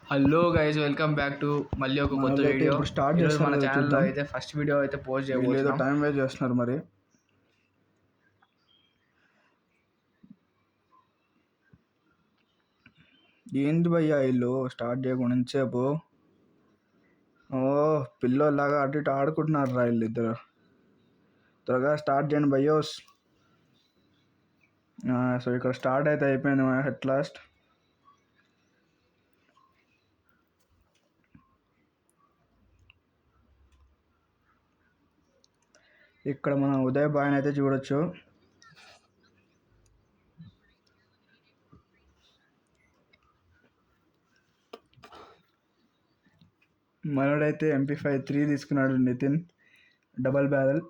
Hello guys, welcome back to మళ్ళీ ఒక కొత్త మనోళ్ళైతే వీడియో. ఇప్పుడు స్టార్ట్ ఈరోజు చేస్తారు మన కదా, ఛానల్లో చూద్దాం. అయితే ఫస్ట్ వీడియో అయితే పోస్ట్ వీళ్ళు ఏదో చేయబోతున్నాం. టైం వేస్ట్ చేస్తున్నారు మరి. ఏంది భయ్యా వీళ్ళు స్టార్ట్ చేయకుండా ఇంతసేపు? ఓ పిల్లోలాగా అటు ఇటు ఆడుకుంటున్నారు రా వీళ్ళు ఇద్దరు. త్వరగా స్టార్ట్ చేయండి భయ్యోస్. సో ఇక్కడ స్టార్ట్ అయితే అయిపోయింది అట్ లాస్ట్. ఇక్కడ మనం ఉదయ్ బాయ్ని అయితే చూడొచ్చు. మనోడైతే MP53 తీసుకున్నాడు నితిన్, డబల్ బ్యారెల్.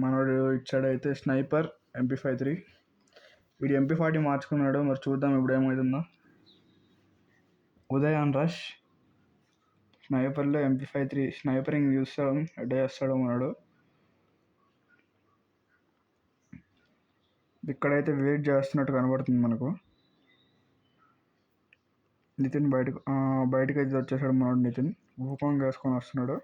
మనోడు ఇచ్చాడైతే స్నైపర్ MP53. వీడు MP40 మార్చుకున్నాడు. మరి చూద్దాం ఇప్పుడు ఏమవుతుందో. ఉదయ్ ఆన్ రష్ స్నైపర్లో MP53 స్నైపరింగ్ చూస్తాం, అడ్డే చేస్తాడు మనోడు. ఇక్కడైతే వెయిట్ చేస్తున్నట్టు కనబడుతుంది మనకు. నితిన్ బయటకు అయితే వచ్చేసాడు మనోడు. నితిన్ భూకంగా వేసుకొని వస్తున్నాడు.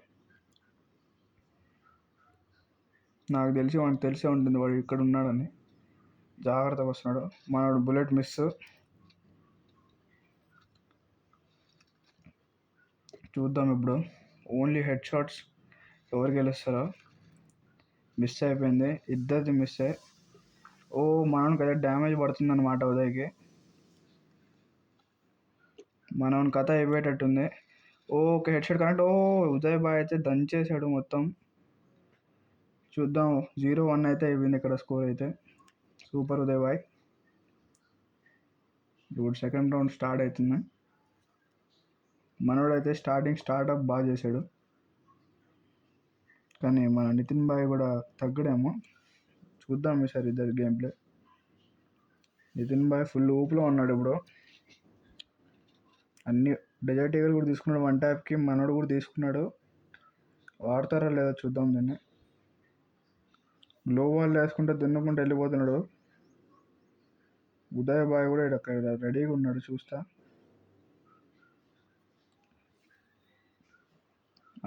నాకు తెలిసి వాడికి తెలిసే ఉంటుంది వాడు ఇక్కడ ఉన్నాడని. జాగ్రత్తగా వస్తున్నాడు మనోడు. Bullet miss. చూద్దాం ఇప్పుడు. ఓన్లీ హెడ్ షాట్స్ ఎవరు గెలుస్తారో. మిస్ అయిపోయింది, ఇద్దరిది మిస్ అయ్యి. ఓ మనోనికి అయితే డ్యామేజ్ పడుతుంది అనమాట ఉదయ్కి. మనోని కథ అయిపోయేటట్టుంది. Okay, head shot connect. Uday boy అయితే దంచేసాడు మొత్తం. చూద్దాం. 0-1 అయితే అయిపోయింది ఇక్కడ స్కోర్ అయితే. సూపర్ ఉదయ్ బాయ్. ఇప్పుడు సెకండ్ రౌండ్ స్టార్ట్ అవుతుంది. మనోడైతే స్టార్ట్అప్ బాగా చేశాడు, కానీ మన నితిన్ బాయ్ కూడా తగ్గడేమో. చూద్దాం ఈసారి ఇద్దరు game play. Nitin bye full ఊపులో ఉన్నాడు ఇప్పుడు. అన్ని డెజర్ట్ ఈగల్ కూడా తీసుకున్నాడు 1 ట్యాప్కి. మనోడు కూడా తీసుకున్నాడు. వాడతారా లేదా చూద్దాం దీన్ని. గ్లో వాల్ వేసుకుంటే దున్నుకుంటూ వెళ్ళిపోతున్నాడు. ఉదయ్ బాయ్ కూడా ఇక్కడ రెడీగా ఉన్నాడు. చూస్తా.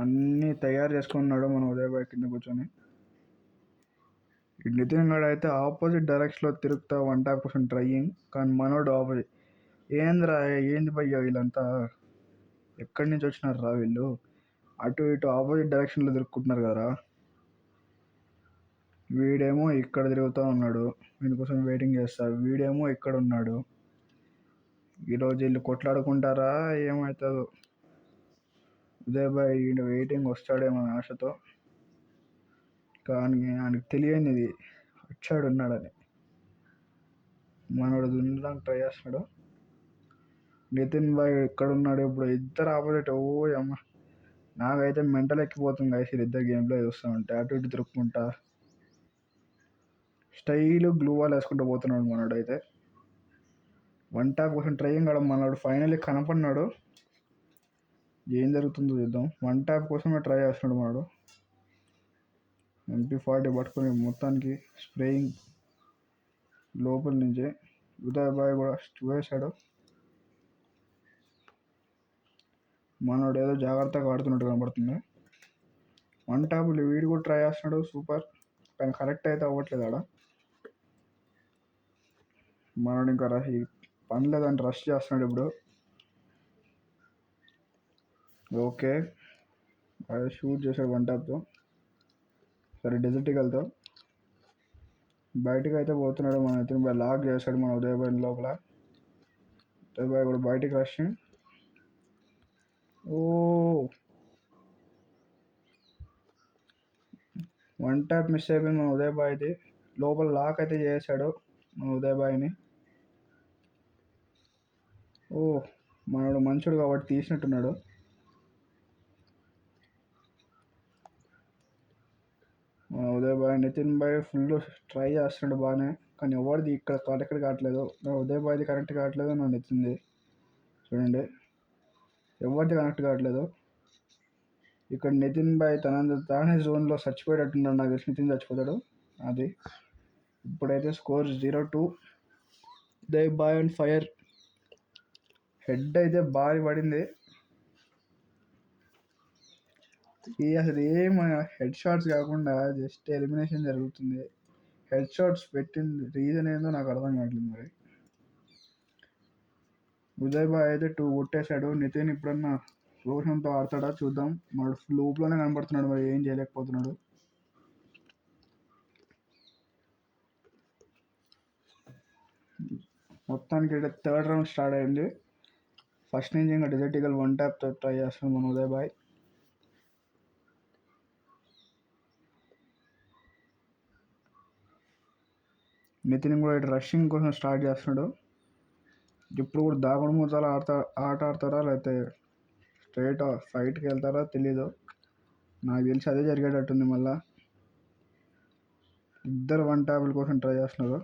అన్నీ తయారు చేసుకున్నాడు మన ఉదయ్ బాయ్ కింద కూర్చొని. ఈ నితిన్ గడ్ అయితే ఆపోజిట్ డైరెక్షన్లో తిరుగుతా 1 ట్యాప్ కోసం ట్రయింగ్, కానీ మనోడు ఆపోజిట్. ఏంది భయ్యా వీళ్ళంతా ఎక్కడి నుంచి వచ్చినారు రా వీళ్ళు? అటు ఇటు ఆపోజిట్ డైరెక్షన్లో తిరుక్కుంటున్నారు కదరా. వీడేమో ఇక్కడ తిరుగుతూ ఉన్నాడు, వీడికోసం వెయిటింగ్ చేస్తా. వీడేమో ఇక్కడ ఉన్నాడు. ఈరోజు వీళ్ళు కొట్లాడుకుంటారా ఏమవుతుందో. ఉదయ్ బాయ్ ఈయన వెయిటింగ్, వస్తాడేమో ఆశతో. కానీ ఆయనకు తెలియనిది వచ్చాడు ఉన్నాడని. మనోడు దున్నడానికి ట్రై చేస్తున్నాడు. నితిన్ బాయ్ ఎక్కడ ఉన్నాడు ఇప్పుడు? ఇద్దరు ఆపోజిట్. ఓ అమ్మ, నాకైతే మెంటల్ ఎక్కిపోతుంది గైస్ ఇద్దరు గేమ్లో చూస్తూ ఉంటే. అటు ఇటు తిరుక్కుంటా స్టైల్ గ్లూ వాల్ వేసుకుంటూ పోతున్నాడు మనోడు అయితే. 1 ట్యాప్ కోసం ట్రైయింగ్ కావడం. మనోడు ఫైనల్లీ కనపడినాడు. ఏం జరుగుతుందో చూద్దాం. 1 ట్యాప్ కోసమే ట్రై చేస్తున్నాడు మనోడు. MP40 పట్టుకొని మొత్తానికి స్ప్రేయింగ్ లోపల నుంచి. ఉదయ్ బాయ్ కూడా చూసేశాడు. మనోడు ఏదో జాగ్రత్తగా ఆడుతున్నట్టు కనబడుతుంది. 1 ట్యాప్లు వీడు కూడా ట్రై చేస్తున్నాడు. సూపర్, కానీ కరెక్ట్ అయితే అవ్వట్లేదు ఆడ. మనోడు ఇంకా పని లేదని రష్ చేస్తున్నాడు ఇప్పుడు. ఓకే, అదే షూట్ చేశాడు 1 ట్యాప్తో. సరే, డెజర్ట్కి వెళ్తాం. బయటకు అయితే పోతున్నాడు. మన ఇతను బాయ్ లాక్ చేశాడు మన ఉదయ్ బాయ్ లోపల. ఉదయ్ బాయ్ కూడా బయటికి రష్. ఓ 1 ట్యాప్ మిస్ అయిపోయింది మన ఉదయ్ బాయ్ది. లోపల లాక్ అయితే చేశాడు మన ఉదయ్ బాయ్ని. ఓ మనోడు మంచోడు కాబట్టి తీసినట్టున్నాడు. మన Uday bhai Nitin bye full try చేస్తున్నాడు బాగానే, కానీ ఎవరిది ఇక్కడ కరెక్ట్ కావట్లేదు. నా ఉదయ్ బాయ్ది కరెక్ట్ కావట్లేదు, నా నితిన్ది. చూడండి, ఎవరిది కనెక్ట్ కావట్లేదు. ఇక్కడ నితిన్ బాయ్ తానే జోన్లో చచ్చిపోయేటట్టున్నాడు. నాకు తెలిసి నితిన్ చచ్చిపోతాడు. అది ఇప్పుడైతే score 0-2. Uday bhai and fire. Head అయితే భారీ పడింది. అసలు ఏం హెడ్ షాట్స్ కాకుండా జస్ట్ ఎలిమినేషన్ జరుగుతుంది. హెడ్ షాట్స్ పెట్టింది రీజన్ ఏందో నాకు అర్థం కావట్లేదు. మరి ఉదయ్ బాయ్ అయితే 2 కొట్టేశాడు. నితిన్ ఇప్పుడన్నా రోషన్తో ఆడతాడా చూద్దాం. మరి లూప్లోనే కనబడుతున్నాడు, మరి ఏం చేయలేకపోతున్నాడు. మొత్తానికి అయితే 3rd రౌండ్ స్టార్ట్ అయింది. ఫస్ట్ నుంచి ఇంకా డెజర్ట్ ఈగల్ 1 ట్యాప్తో ట్రై చేస్తున్నాం మన ఉదయ్ బాయ్. నితిన్ కూడా ఇటు రషింగ్ కోసం స్టార్ట్ చేస్తున్నాడు. ఇప్పుడు కూడా దాగుడు మూతలు ఆట ఆడతారా లేకపోతే స్ట్రైట్ ఫైట్కి వెళ్తారా తెలీదు. నాకు తెలిసి అదే జరిగేటట్టుంది. మళ్ళా ఇద్దరు 1 ట్యాప్ల కోసం ట్రై చేస్తున్నారు.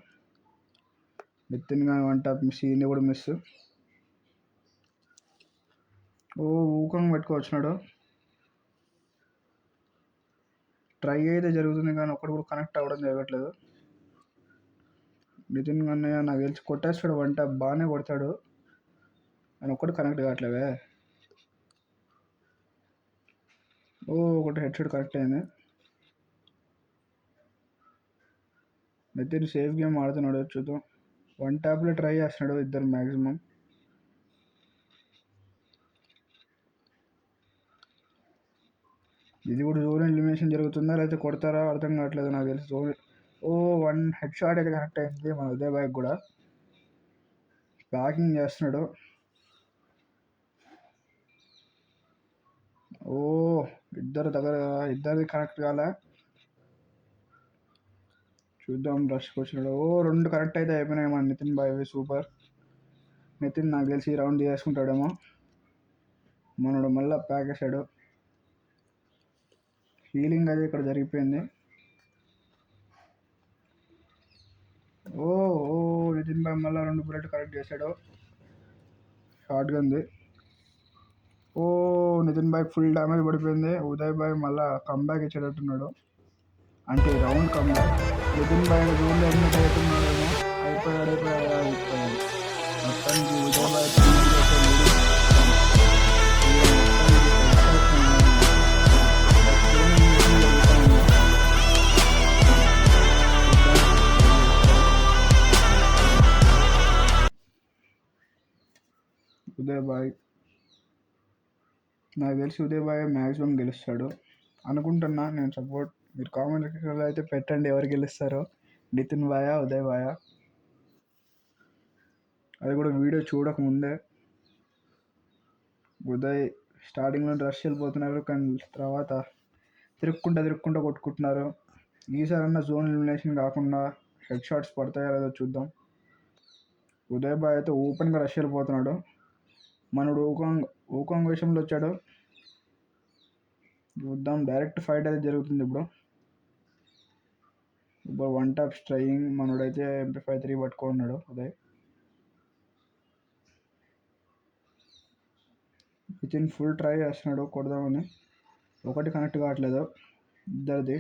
నితిన్ కానీ 1 ట్యాప్ మిస్, ఈయన కూడా మిస్. ఊకంగా పెట్టుకోవచ్చున్నాడు. ట్రై అయితే జరుగుతుంది కానీ ఒక్కడు కూడా కనెక్ట్ అవ్వడం జరగట్లేదు. నితిన్ అన్నయ్య నాకు తెలిసి కొట్టేస్తాడు 1 ట్యాప్, బాగానే కొడతాడు అని ఒక్కటి కనెక్ట్ కావట్లేవే. ఒకటి హెడ్ షాట్ కరెక్ట్ అయింది. నితిన్ సేఫ్ గేమ్ ఆడుతున్నాడు, చూద్దాం. 1 ట్యాప్లో ట్రై చేస్తున్నాడు ఇద్దరు మ్యాక్సిమం. ఇది కూడా జోన్ ఎలిమినేషన్ జరుగుతుందా లేకపోతే కొడతారా అర్థం కావట్లేదు. నాకు తెలిసి జోన్ 1 హెడ్ షాట్ అయితే కరెక్ట్ అయింది మన ఉదయ్ బాయ్ కూడా. ప్యాకింగ్ చేస్తున్నాడు. ఇద్దరిది కరెక్ట్ కాలే. చూద్దాం. రష్కి వచ్చినాడు. 2 కరెక్ట్ అయితే అయిపోయినాయి మన నితిన్ బాయ్. సూపర్. నితిన్ నాకు తెలిసి ఈ రౌండ్ చేసుకుంటాడేమో. మనోడు మళ్ళీ ప్యాక్ వేసాడు. హీలింగ్ అది ఇక్కడ జరిగిపోయింది. నితిన్ బాయ్ మళ్ళీ 2 బుల్లెట్ కరెక్ట్ చేశాడు. షార్ట్ గన్ది. నితిన్ బాయ్ ఫుల్ డ్యామేజ్ పడిపోయింది. ఉదయ్ బాయ్ మళ్ళీ కమ్బ్యాక్ ఇచ్చేటట్టున్నాడు, అంటే రౌండ్ కమ్బ్యాక్. నితిన్ బాయ్ జోన్లో ఎలిమినేట్ అవుతున్నాడేమో. అయిపోయాడు. మొత్తానికి ఉదయ్ బాయ్ ఉదయ్ బాయ్ నాకు తెలిసి ఉదయ్ బాయ్ మ్యాక్సిమం గెలుస్తాడు అనుకుంటున్నా నేను. సపోర్ట్ మీరు కామెంట్ సెక్షన్లో అయితే పెట్టండి ఎవరు గెలుస్తారో, నితిన్ బాయా ఉదయ్ బాయా. అది కూడా వీడియో చూడకముందే. ఉదయ్ స్టార్టింగ్లో రష్ వెళ్ళిపోతున్నారు, కానీ తర్వాత తిరుక్కుంటూ కొట్టుకుంటున్నారు. ఈసారన్నా జోన్ ఎలిమినేషన్ కాకుండా హెడ్ షాట్స్ పడతాయో లేదో చూద్దాం. ఉదయ్ బాయ్ అయితే ఓపెన్గా రష్ వెళ్ళిపోతున్నాడు. మనడు ఊకాంగ్ విషయంలో వచ్చాడు. చూద్దాం. డైరెక్ట్ ఫైట్ అయితే జరుగుతుంది ఇప్పుడు. 1 ట్యాప్ స్ట్రైయింగ్. మనోడైతే MP53 పట్టుకున్నాడు ఉదయ్. నితిన్ ఫుల్ ట్రై చేస్తున్నాడు కొడదామని, ఒకటి కనెక్ట్ కావట్లేదు ఇద్దరిది.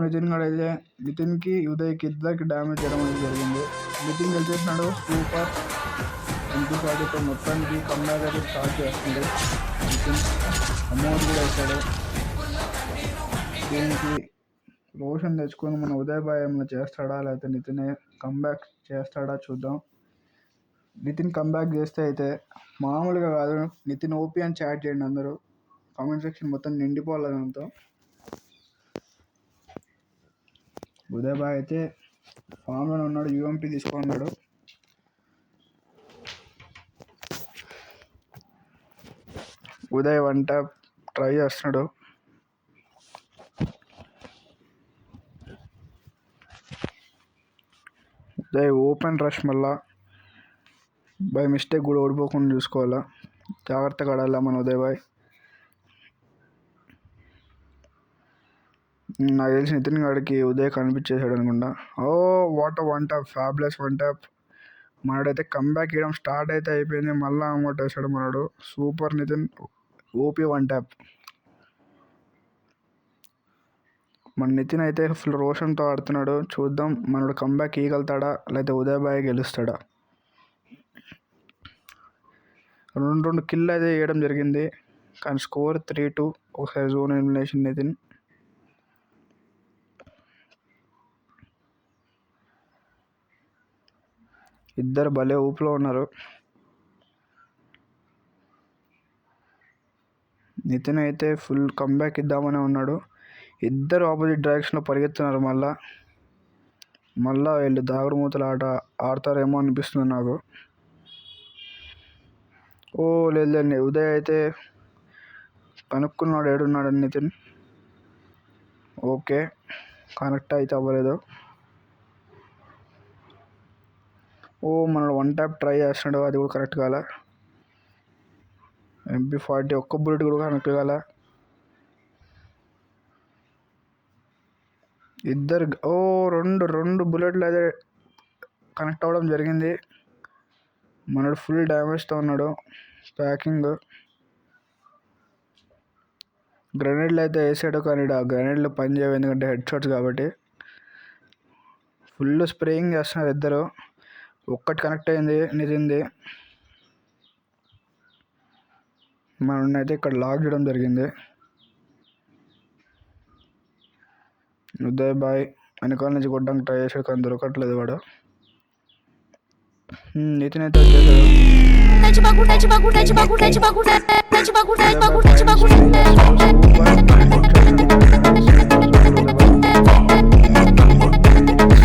నితిన్ గడ అయితే నితిన్కి ఉదయ్కి ఇద్దరికి డ్యామేజ్ చేయడం అనేది జరిగింది. నితిన్ గెలిచేసినాడు. సూపర్. MP40తో మొత్తానికి కమ్బ్యాక్ అయితే స్టార్ట్ చేస్తుంది. నితిన్ అమౌంట్ కూడా వేసాడు. దీనికి రోషన్ తెచ్చుకొని మన ఉదయ్ బాయ్ ఏమైనా చేస్తాడా లేకపోతే నితిన్ కమ్బ్యాక్ చేస్తాడా చూద్దాం. నితిన్ కమ్బ్యాక్ చేస్తే అయితే మామూలుగా కాదు. నితిన్ ఓపీ అని చాట్ చేయండి అందరూ. కామెంట్ సెక్షన్ మొత్తం నిండిపోవాలి దాంతో. ఉదయ్ బాయ్ అయితే ఫామ్లోనే ఉన్నాడు. UMP తీసుకున్నాడు. ఉదయ్ 1 ట్యాప్ ట్రై చేస్తున్నాడు. ఉదయ్ ఓపెన్ రష్ మళ్ళా బై మిస్టేక్ కూడా ఓడిపోకుండా చూసుకోవాలా, జాగ్రత్తగా ఆడాలా మన ఉదయ్ బాయ్. నాకు తెలిసి నితిన్ గాడికి ఉదయ్ కనిపించేసాడు అనుకుంటా. What 1 tap, fabulous 1 tap. మనడైతే కమ్బ్యాక్ ఇవ్వడం స్టార్ట్ అయితే అయిపోయింది. మళ్ళీ అమౌంట్ వేసాడు మనడు. సూపర్ నితిన్. OP 1 tap. మన నితిన్ అయితే ఫుల్ రోషన్తో ఆడుతున్నాడు. చూద్దాం మనోడు కంబ్యాక్ ఇవ్వగలుగుతాడా లేకపోతే ఉదయ్ బాయ్ గెలుస్తాడా. 2 కిల్ అయితే వేయడం జరిగింది కానీ స్కోర్ 3-2. ఒకసారి జోన్ ఎలిమినేషన్ నితిన్. ఇద్దరు భలే ఊపులో ఉన్నారు. నితిన్ అయితే ఫుల్ కంబ్యాక్ ఇద్దామనే ఉన్నాడు. ఇద్దరు ఆపోజిట్ డైరెక్షన్లో పరిగెత్తున్నారు. మళ్ళా వీళ్ళు దాగుడు మూతల ఆట ఆడతారేమో అనిపిస్తుంది నాకు. ఓ లేదు, ఉదయ్ అయితే కనుక్కున్నాడు ఏడున్నాడు నితిన్. ఓకే, కనెక్ట్ అయితే అవ్వలేదు. ఓ మనోడు 1 ట్యాప్ ట్రై చేస్తున్నాడు, అది కూడా కరెక్ట్ కాలే. MP40 ఒక్క బుల్లెట్ కూడా కనెక్ట్ కాలే. ఇద్దరు రెండు బుల్లెట్లు అయితే కనెక్ట్ అవ్వడం జరిగింది. మనోడు ఫుల్ డ్యామేజ్తో ఉన్నాడు. ప్యాకింగ్ గ్రెనేడ్లు అయితే వేసాడు కానీ ఆ గ్రెనేడ్లు పని చేయవు, ఎందుకంటే హెడ్ షాట్స్ కాబట్టి. ఫుల్ స్ప్రేయింగ్ చేస్తున్నారు ఇద్దరు. ఒక్కటి కనెక్ట్ అయింది నితిన్ది. మనల్ని అయితే ఇక్కడ లాక్ చేయడం జరిగింది. ఉదయ్ బాయ్ వెనకాల నుంచి కొట్టడానికి ట్రై చేశాడు కానీ దొరకట్లేదు వాడు. నితిన్ అయితే వచ్చేసాడు.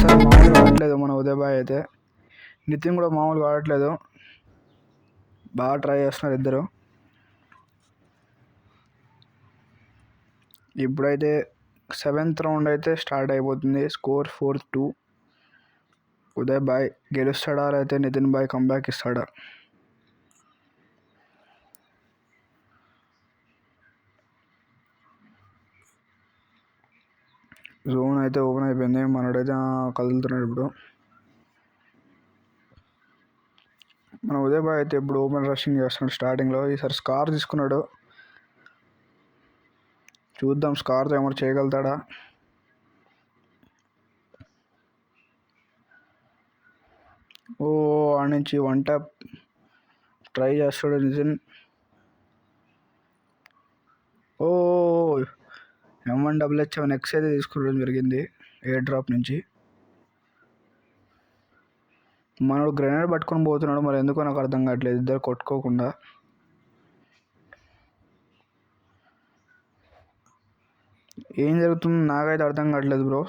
మామూలుగా ఆడట్లేదు మన ఉదయ్ బాయ్ అయితే. నితిన్ కూడా మామూలుగా ఆడట్లేదు, బాగా ట్రై చేస్తున్నారు ఇద్దరు. ఇప్పుడైతే 7th రౌండ్ అయితే స్టార్ట్ అయిపోతుంది. స్కోర్ 4-2. ఉదయ్ బాయ్ గెలుస్తాడా లేకపోతే నితిన్ బాయ్ కంబ్యాక్ ఇస్తాడా? జోన్ అయితే ఓపెన్ అయిపోయింది. మనోడైతే కదులుతున్నాడు ఇప్పుడు. మన ఉదయ్ బాయ్ అయితే ఇప్పుడు ఓపెన్ రషింగ్ చేస్తున్నాడు స్టార్టింగ్లో. ఈసారి స్కార్ తీసుకున్నాడు. చూద్దాం స్కార్తో ఏమైనా చేయగలుగుతాడా. ఓ ఆడ నుంచి 1 ట్యాప్ ట్రై చేస్తాడు నితిన్. ఓ M1HH7X అయితే తీసుకోవడం జరిగింది ఎయిర్ డ్రాప్ నుంచి. మనోడు గ్రెనేడ్ పట్టుకొని పోతున్నాడు, మరి ఎందుకో నాకు అర్థం కావట్లేదు. ఇద్దరు కొట్టుకోకుండా ఏం జరుగుతుందో నాకైతే అర్థం కావట్లేదు బ్రో.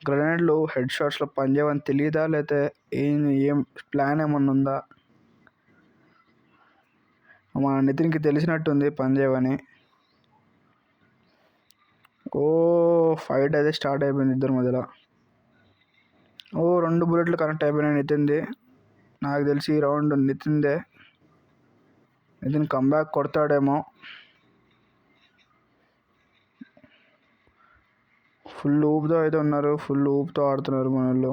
గ్రెనేడ్లు హెడ్ షాట్స్లో పనిచేయవని తెలియదా లేకపోతే ఏం ప్లాన్ ఏమన్నా ఉందా? మా నితిన్కి తెలిసినట్టుంది పనిచేయవని. ఓ ఫైట్ అయితే స్టార్ట్ అయిపోయింది ఇద్దరి మధ్యలో. ఓ 2 బుల్లెట్లు కనెక్ట్ అయిపోయినాయి నితిన్ది. నాకు తెలిసి ఈ రౌండ్ నితిన్దే. నితిన్ కంబ్యాక్ కొడతాడేమో. ఫుల్ ఊపుతో అయితే ఉన్నారు, ఫుల్ ఊపుతో ఆడుతున్నారు మన వాళ్ళు.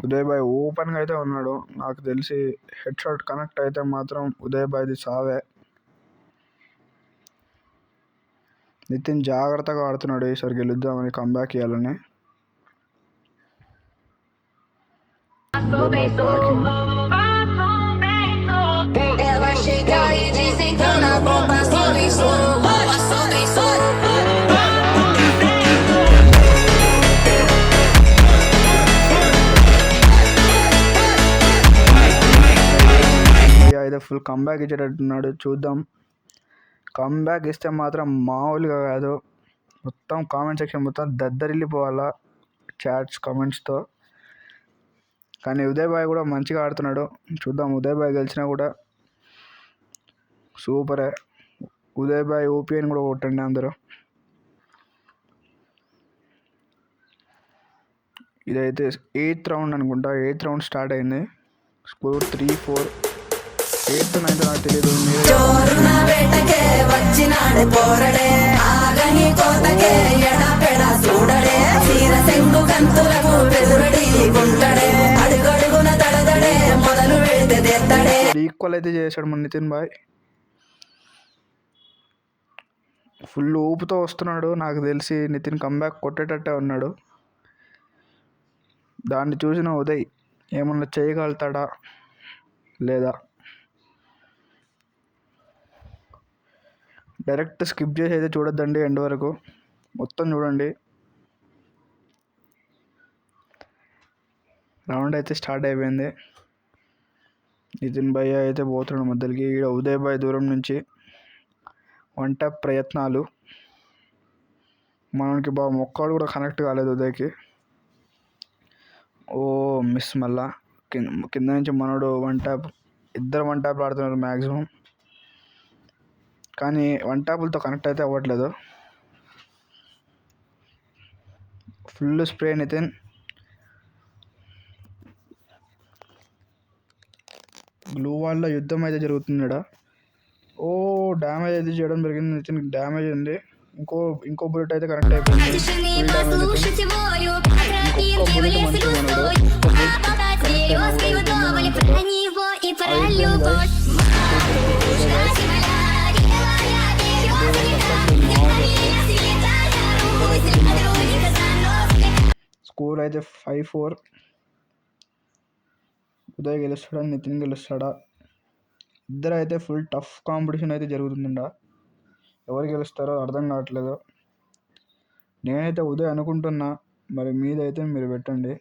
ఉదయ్ బాయ్ ఓపెన్గా అయితే ఉన్నాడు. నాకు తెలిసి హెడ్ షాట్ కనెక్ట్ అయితే మాత్రం ఉదయ్ బాయ్ది సావే. నితిన్ జాగ్రత్తగా ఆడుతున్నాడు, ఈసారి గెలుద్దామని కంబ్యాక్ ఇవ్వాలని. అయితే ఫుల్ కంబ్యాక్ ఇచ్చేటట్టున్నాడు. చూద్దాం, కంబ్యాక్ ఇస్తే మాత్రం మామూలుగా కాదు. మొత్తం కామెంట్ సెక్షన్ మొత్తం దద్దరిల్లిపోవాలా చాట్స్ కామెంట్స్తో. కానీ ఉదయ్ బాయ్ కూడా మంచిగా ఆడుతున్నాడు. చూద్దాం, ఉదయ్ బాయ్ గెలిచినా కూడా సూపరే. ఉదయ్ బాయ్ ఓపీఎన్ కూడా కొట్టండి అందరూ. ఇదైతే 8th రౌండ్ అనుకుంటా. 8th రౌండ్ స్టార్ట్ అయింది. స్కోర్ 3-4. 8th 9th నాకు తెలియదు. ఈక్వల్ అయితే చేశాడు మన నితిన్ బాయ్. ఫుల్ ఊపుతో వస్తున్నాడు. నాకు తెలిసి నితిన్ కంబ్యాక్ కొట్టేటట్టే ఉన్నాడు. దాన్ని చూసిన ఉదయ్ ఏమన్నా చేయగలుగుతాడా లేదా, డైరెక్ట్ స్కిప్ చేసి అయితే చూడొద్దండి, ఎండ్ వరకు మొత్తం చూడండి. రౌండ్ అయితే స్టార్ట్ అయిపోయింది. నితిన్ భయ్య అయితే పోతున్నాడు మధ్యలోకి. ఈడ ఉదయ్ భాయ్ దూరం నుంచి వన్ ట్యాప్ ప్రయత్నాలు. మనకి బాగా మొక్కలు కూడా కనెక్ట్ కాలేదు ఉదయ్కి. ఓ మిస్. మళ్ళా కింద నుంచి మనోడు వన్ ట్యాప్, ఇద్దరు వన్ ట్యాప్లు ఆడుతున్నారు మ్యాక్సిమం, కానీ వన్ ట్యాపులతో కనెక్ట్ అయితే అవ్వట్లేదు. Full spray Nitin. గ్లూ వాల్ల యుద్ధం అయితే జరుగుతుంది ఇక్కడ. ఓ డ్యామేజ్ అయితే చేయడం జరిగింది. నితిన్ డ్యామేజ్ ఉంది. ఇంకో బుల్లెట్ అయితే కనెక్ట్ అయిపోయింది. Full damage Nitin. ఇంకొక బుల్లెట్ మంచిగా ఉన్నాడు. స్కోర్ అయితే 5-4. ఉదయ్ గెలుస్తాడా, నితిన్ గెలుస్తాడా? ఇద్దరు అయితే ఫుల్ టఫ్ కాంపిటీషన్ అయితే జరుగుతుందా. ఎవరు గెలుస్తారో అర్థం కావట్లేదు. నేనైతే ఉదయ్ అనుకుంటున్నా, మరి మీదైతే మీరు పెట్టండి.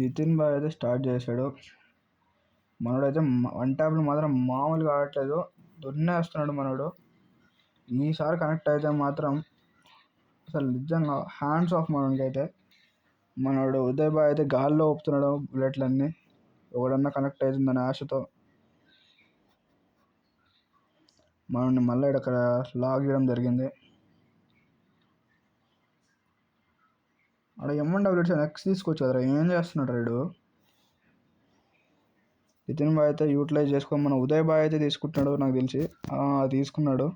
నితిన్ బాయ్ అయితే స్టార్ట్ చేశాడు. మనోడైతే వన్ ట్యాప్లు మాత్రం మామూలుగా ఆడట్లేదు, దొన్నేస్తున్నాడు మనోడు. ఈసారి కనెక్ట్ అయితే మాత్రం అసలు నిజంగా హ్యాండ్స్ ఆఫ్ మనోడికి అయితే. మనోడు ఉదయ్ బాయ్ అయితే గాల్లో ఊపుతున్నాడు బుల్లెట్లన్నీ, ఎవడన్నా కనెక్ట్ అవుతుందని ఆశతో. మనల్ని మళ్ళీ ఇక్కడ లాగ్ చేయడం జరిగింది. అక్కడ M1W నెక్స్ట్ తీసుకోవచ్చు కదరా, ఏం చేస్తున్నాడు రైడు. నితిన్ బాయ్ అయితే యూటిలైజ్ చేసుకొని మన ఉదయ్ బాయ్ అయితే తీసుకుంటున్నాడు నాకు తెలిసి. తీసుకున్నాడు.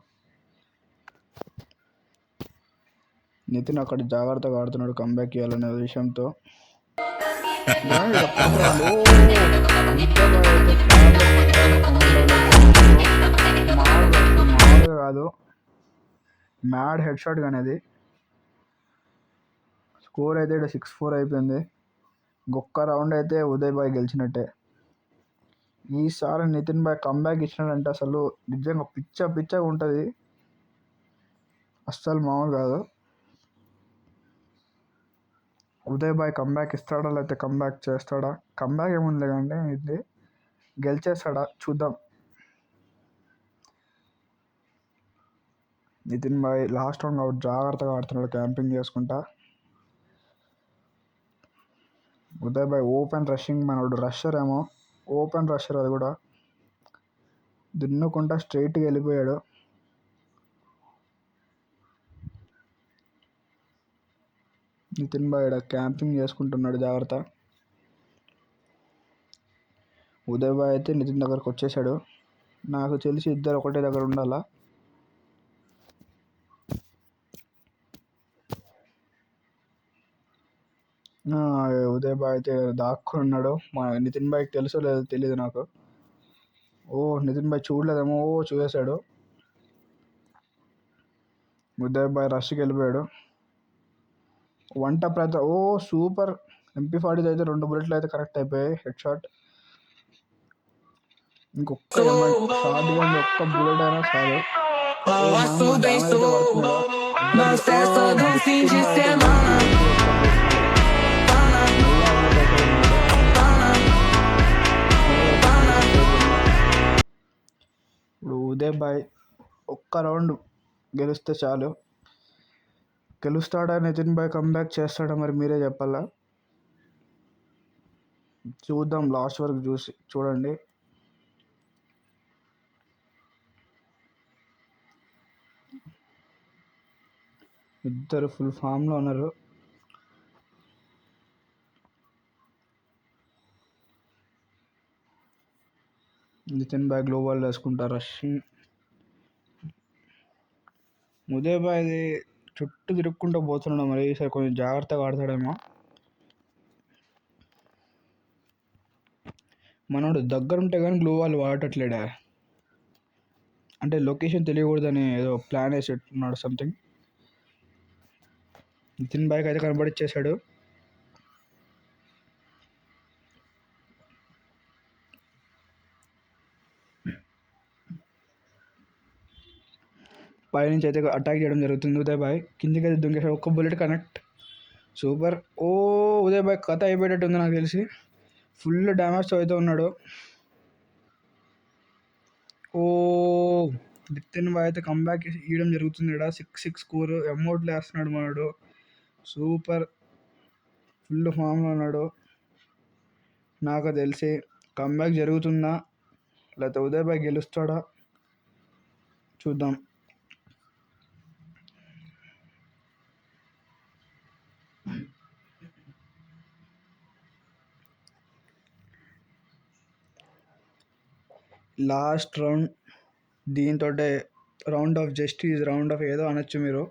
నితిన్ అక్కడ జాగ్రత్తగా ఆడుతున్నాడు కంబ్యాక్ ఇవ్వాలనే విషయంతో. మామూలుగా కాదు, మ్యాడ్ హెడ్ షాట్ కానీ అది. స్కోర్ అయితే ఇక్కడ 6-4 అయిపోయింది. ఇంకొక రౌండ్ అయితే ఉదయ్ బాయ్ గెలిచినట్టే. ఈసారి నితిన్ బాయ్ కంబ్యాక్ ఇచ్చినాడంటే అసలు నిజంగా పిచ్చగా ఉంటుంది, అస్సలు మామూలు కాదు. ఉదయ్ బాయ్ కంబ్యాక్ ఇస్తాడా లేకపోతే కంబ్యాక్ చేస్తాడా? కంబ్యాక్ ఏముంది కానీ ఇది గెలిచేస్తాడా చూద్దాం. నితిన్ బాయ్ లాస్ట్ రౌండ్ కాబట్టి జాగ్రత్తగా ఆడుతున్నాడు క్యాంపింగ్ చేసుకుంటా. ఉదయ్ బాయ్ ఓపెన్ రషింగ్, మనోడు రషర్ ఏమో, ఓపెన్ రషర్ అది కూడా. దున్నుకుంటా స్ట్రైట్గా వెళ్ళిపోయాడు. నితిన్ బాయ్ ఇక్కడ క్యాంపింగ్ చేసుకుంటున్నాడు జాగ్రత్త. ఉదయ్ బాయ్ అయితే నితిన్ దగ్గరకు వచ్చేసాడు. నాకు తెలిసి ఇద్దరు ఒకటే దగ్గర ఉండాలా. ఉదయ్ బాయ్ అయితే దాక్కుని ఉన్నాడు. మా నితిన్ బాయ్కి తెలుసో లేదో తెలియదు నాకు. నితిన్ బాయ్ చూడలేదేమో, చూసేశాడు. ఉదయ్ బాయ్ రష్కి వెళ్ళిపోయాడు. వంట సూపర్. MP40 అయితే 2 బుల్లెట్లు అయితే కరెక్ట్ అయిపోయాయి, హెడ్ షాట్. ఇంకొక షార్ట్ గన్ ఒక్క బుల్లెట్ అయినా చాలు. ఇప్పుడు ఉదయ్ బాయ్ ఒక్క రౌండ్ గెలిస్తే చాలు. గెలుస్తాడా నితిన్ బాయ్, కంబ్యాక్ చేస్తాడా, మరి మీరే చెప్పాలా. చూద్దాం, లాస్ట్ వరకు చూడండి. ఇద్దరు ఫుల్ ఫామ్లో ఉన్నారు. నితిన్ బాయ్ గ్లోబల్ వేసుకుంటారు రష్మిన్. ఉదయ్ బాయ్ చుట్టూ తిరుక్కుంటూ పోతున్నాడు, మరి ఈసారి కొంచెం జాగ్రత్తగా ఆడతాడేమో. మనోడు దగ్గర ఉంటే కానీ గ్లూ వాల్ వాడట్లేడా, అంటే లొకేషన్ తెలియకూడదని ఏదో ప్లాన్ వేసేట్టున్నాడు సంథింగ్. నితిన్ బాయ్కి అయితే కనబడిచ్చేసాడు. పైనుంచి అయితే అటాక్ చేయడం జరుగుతుంది. ఉదయ్ బాయ్ కిందికి అయితే దుంగేసాడు, ఒక్క బుల్లెట్ కనెక్ట్, సూపర్. ఓ ఉదయ్ బాయ్ కథ అయిపోయేటట్టు ఉంది నాకు తెలిసి, ఫుల్ డ్యామేజ్తో అయితే ఉన్నాడు. ఓ నితిన్ బాయ్ అయితే కంబ్యాక్ ఇవ్వడం జరుగుతుంది ఇక్కడ, 6-6 స్కోర్, అమౌంట్లు వేస్తున్నాడు మనడు, సూపర్, ఫుల్ ఫామ్లో ఉన్నాడు. నాకు తెలిసి కంబ్యాక్ జరుగుతుందా లేకపోతే ఉదయ్ బాయ్ గెలుస్తాడా చూద్దాం. లాస్ట్ రౌండ్, దీంతో round of justice, round of ఏదో అనొచ్చు మీరు,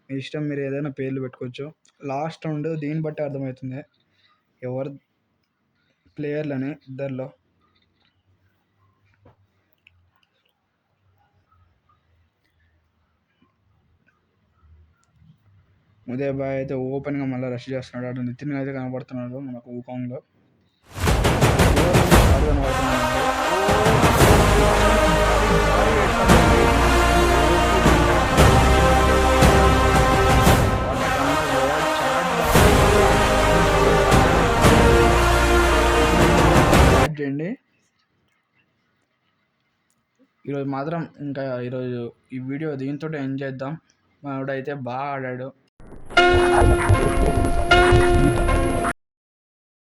మీ ఇష్టం, మీరు ఏదైనా పేర్లు పెట్టుకోవచ్చు. లాస్ట్ రౌండ్ దీన్ని బట్టి అర్థమవుతుంది ఎవరు ప్లేయర్లని ఇద్దరిలో. ఉదయ్ బాయ్ అయితే ఓపెన్గా మళ్ళీ రష్ చేస్తున్నాడు, అటు నితిన్ అయితే కనబడుతున్నాడు మనకు ఊకాంగ్లో. చేయండి ఈరోజు మాత్రం, ఇంకా ఈరోజు ఈ వీడియో దీంతో ఎండ్ చేద్దాం. మనోడైతే బాగా ఆడాడు.